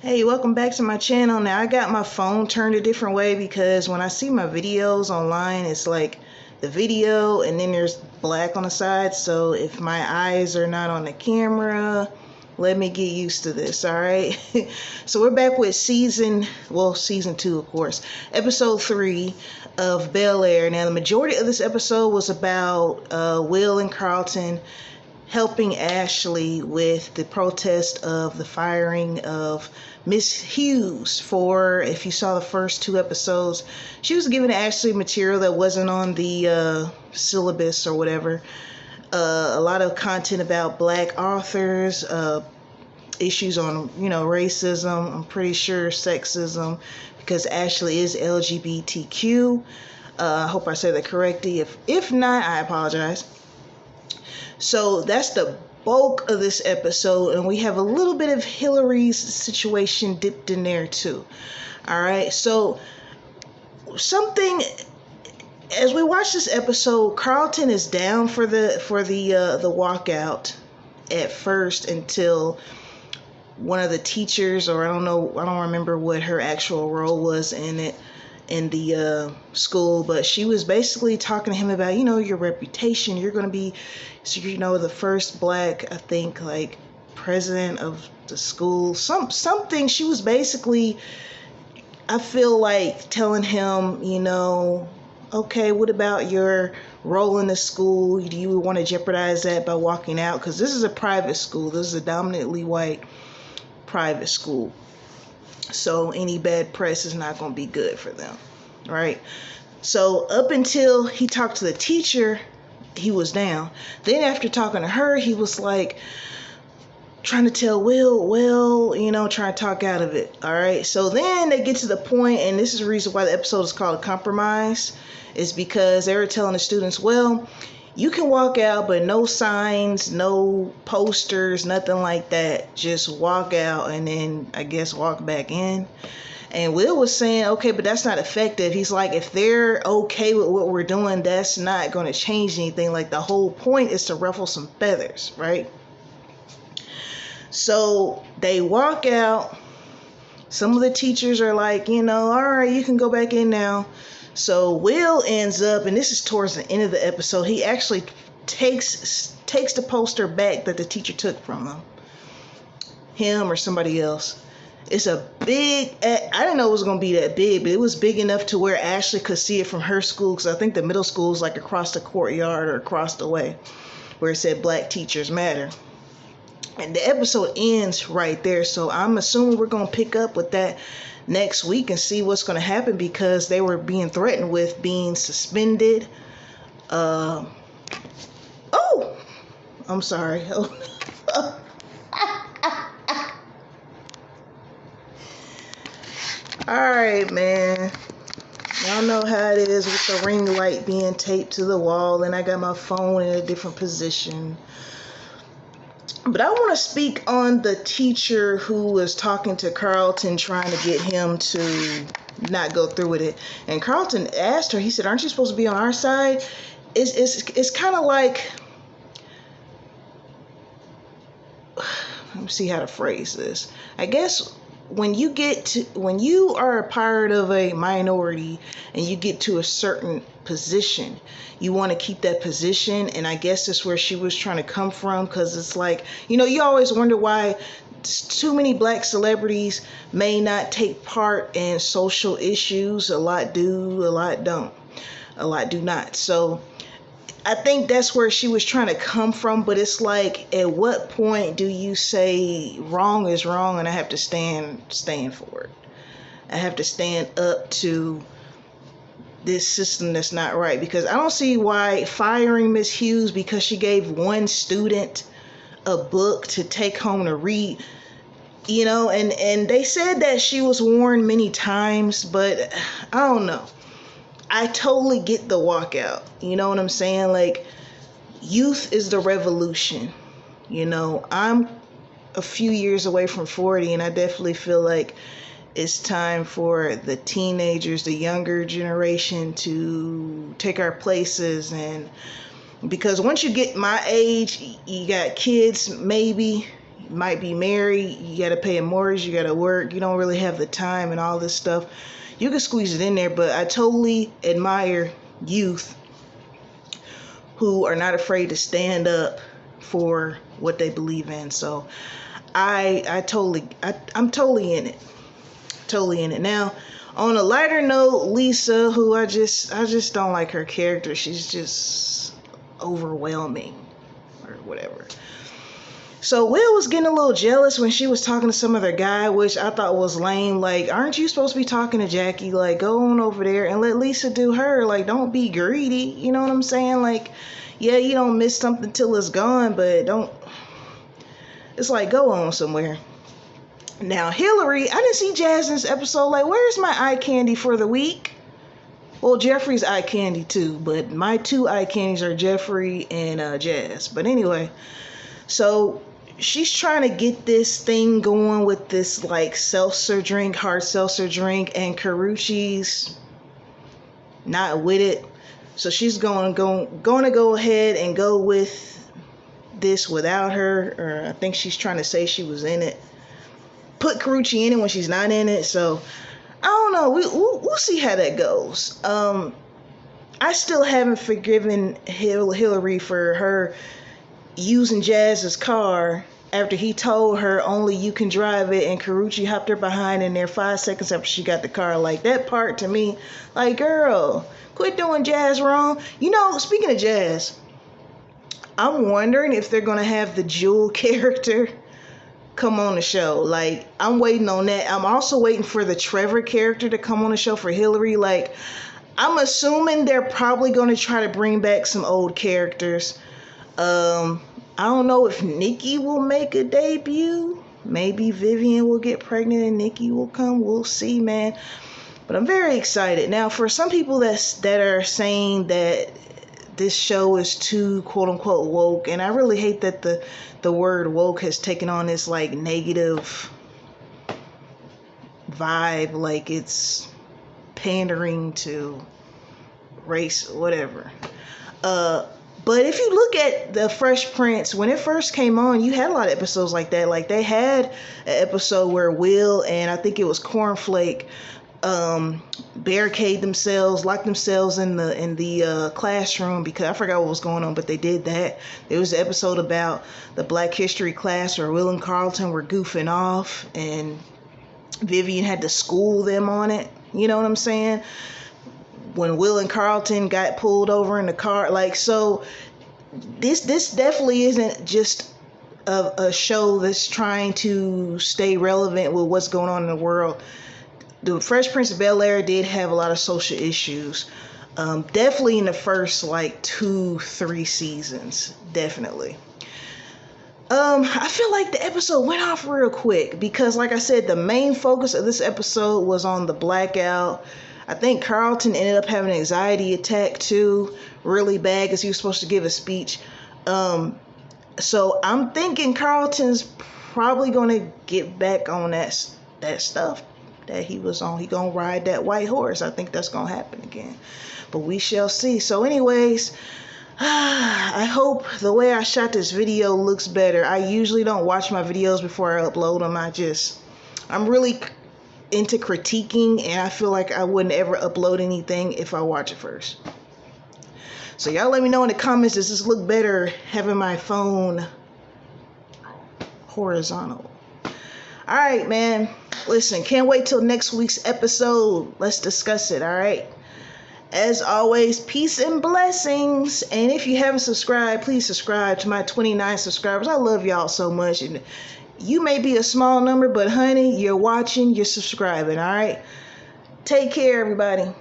Hey, welcome back to my channel. Now I got my phone turned a different way because when I see my videos online, it's like the video and then there's black on the side. So if my eyes are not on the camera, let me get used to this, all right? So we're back with season 2, of course, episode 3 of Bel-Air. Now the majority of this episode was about Will and Carlton helping Ashley with the protest of the firing of Miss Hughes. For, if you saw the first 2 episodes, she was giving Ashley material that wasn't on the syllabus or whatever. A lot of content about black authors, issues on, racism, I'm pretty sure sexism, because Ashley is LGBTQ. I hope I said that correctly. If not, I apologize. So that's the bulk of this episode, and we have a little bit of Hillary's situation dipped in there too. All right, so something as we watch this episode, Carlton is down for the walkout at first until one of the teachers, or I don't remember what her actual role was in it, in the school, but she was basically talking to him about, your reputation. You're going to be, the first black, I think, like, president of the school. Something. She was basically, I feel like, telling him, okay, what about your role in the school? Do you want to jeopardize that by walking out? Because this is a private school. This is a dominantly white private school. So any bad press is not going to be good for them, right? So up until he talked to the teacher, he was down. Then after talking to her, he was like trying to tell Will, trying to talk out of it, all right? So then they get to the point, and this is the reason why the episode is called Compromise, is because they were telling the students, well, you can walk out, but no signs, no posters, nothing like that. Just walk out and then, I guess, walk back in. And Will was saying, okay, but that's not effective. He's like, if they're okay with what we're doing, that's not going to change anything. Like, the whole point is to ruffle some feathers, right? So they walk out. Some of the teachers are like, all right, you can go back in now. So Will ends up, and this is towards the end of the episode, he actually takes the poster back that the teacher took from him or somebody else. It's a big, I didn't know it was going to be that big, but it was big enough to where Ashley could see it from her school, because I think the middle school is like across the courtyard or across the way, where it said Black Teachers Matter. And the episode ends right there, so I'm assuming we're going to pick up with that next week and see what's going to happen, because they were being threatened with being suspended. Oh, I'm sorry. All right, man. Y'all know how it is with the ring light being taped to the wall, and I got my phone in a different position. But I want to speak on the teacher who was talking to Carlton, trying to get him to not go through with it. And Carlton asked her, he said, aren't you supposed to be on our side? It's kind of like, let me see how to phrase this. I guess when you are a part of a minority and you get to a certain position, you want to keep that position. And I guess that's where she was trying to come from, because it's like, you always wonder why too many black celebrities may not take part in social issues. A lot do, a lot don't, a lot do not. So I think that's where she was trying to come from. But it's like, at what point do you say wrong is wrong, and I have to stand for it? I have to stand up to this system that's not right, because I don't see why firing Miss Hughes because she gave one student a book to take home to read, and they said that she was warned many times, but I don't know. I totally get the walkout. You know what I'm saying? Like, youth is the revolution. I'm a few years away from 40, and I definitely feel like it's time for the teenagers, the younger generation, to take our places. And because once you get my age, you got kids, maybe, might be married, you got to pay a mortgage, you got to work, you don't really have the time and all this stuff. You can squeeze it in there, but I totally admire youth who are not afraid to stand up for what they believe in. So I'm totally in it. Totally in it. Now, on a lighter note, Lisa, who I just don't like her character. She's just overwhelming or whatever. So Will was getting a little jealous when she was talking to some other guy, which I thought was lame. Like, aren't you supposed to be talking to Jackie? Like, go on over there and let Lisa do her. Like, don't be greedy. You know what I'm saying? Like, yeah, you don't miss something till it's gone, but don't. It's like, go on somewhere. Now, Hillary, I didn't see Jazz in this episode. Like, where's my eye candy for the week? Well, Jeffrey's eye candy too, but my two eye candies are Jeffrey and Jazz. But anyway, so she's trying to get this thing going with this like seltzer drink, hard seltzer drink, and Karuchi's not with it. So she's going to go ahead and go with this without her, or I think she's trying to say she was in it. Put Karuchi in it when she's not in it. So I don't know. We'll see how that goes. I still haven't forgiven Hillary for her using Jazz's car after he told her only you can drive it, and Karuchi hopped her behind in there 5 seconds after she got the car. Like, that part to me, like, girl, quit doing Jazz wrong. You know, speaking of Jazz, I'm wondering if they're going to have the Jewel character come on the show. Like, I'm waiting on that. I'm also waiting for the Trevor character to come on the show for Hillary. Like, I'm assuming they're probably going to try to bring back some old characters. I don't know if Nikki will make a debut. Maybe Vivian will get pregnant and Nikki will come. We'll see, man. But I'm very excited. Now, for some people that are saying that this show is too quote-unquote woke, and I really hate that the word woke has taken on this like negative vibe, like it's pandering to race, whatever. But if you look at the Fresh Prince, when it first came on, you had a lot of episodes like that. Like, they had an episode where Will and I think it was Cornflake barricade themselves, lock themselves in the classroom because I forgot what was going on, but they did that. There was an episode about the Black History class where Will and Carlton were goofing off and Vivian had to school them on it. You know what I'm saying? When Will and Carlton got pulled over in the car. Like, so this definitely isn't just a show that's trying to stay relevant with what's going on in the world. The Fresh Prince of Bel-Air did have a lot of social issues. Definitely in the first like 2-3 seasons. Definitely. I feel like the episode went off real quick because, like I said, the main focus of this episode was on the blackout. I think Carlton ended up having an anxiety attack too, really bad because he was supposed to give a speech. So I'm thinking Carlton's probably going to get back on that stuff that he was on. He going to ride that white horse. I think that's going to happen again. But we shall see. So anyways, I hope the way I shot this video looks better. I usually don't watch my videos before I upload them. I'm really into critiquing, and I feel like I wouldn't ever upload anything if I watch it first. So y'all let me know in the comments, does this look better having my phone horizontal? All right, man. Listen, can't wait till next week's episode. Let's discuss it, all right? As always, peace and blessings. And if you haven't subscribed, please subscribe to my 29 subscribers. I love y'all so much. And you may be a small number, but honey, you're watching, you're subscribing, all right? Take care, everybody.